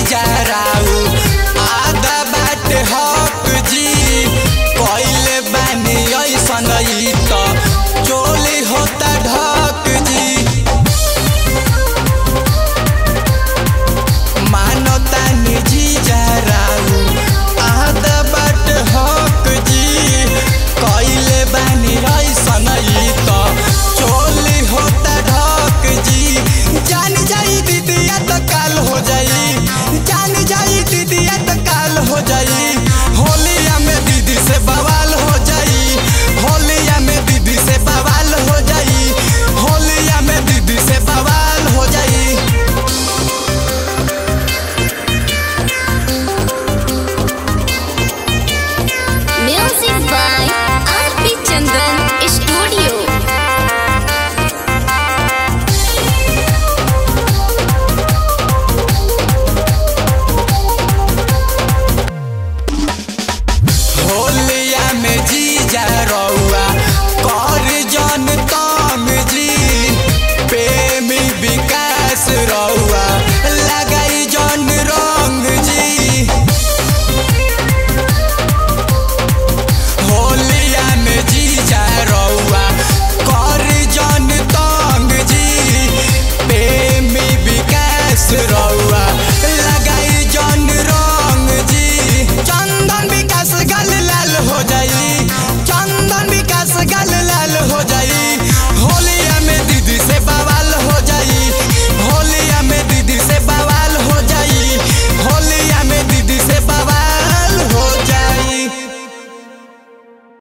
जीजा राऊ आधा बाटे हक जी पहले बानी ऐसन तो चोली होता ढक जी मानता नि जीजा राऊ आधा बाटे हक जी पहले बानी ऐसन तो चोली होता ढक जी जान जाई दीदिया तो काल हो जाई जान जाई दीदिया तो काल हो जाई होलिया में दीदी से बवाल हो जाई होलिया में दीदी से बवाल हो जाई होलिया में दीदी से बवाल हो जाई। Music by R.P. Chandan Studio। होलिया में जीजा रउआ कर जन तम जी प्रेमी विकास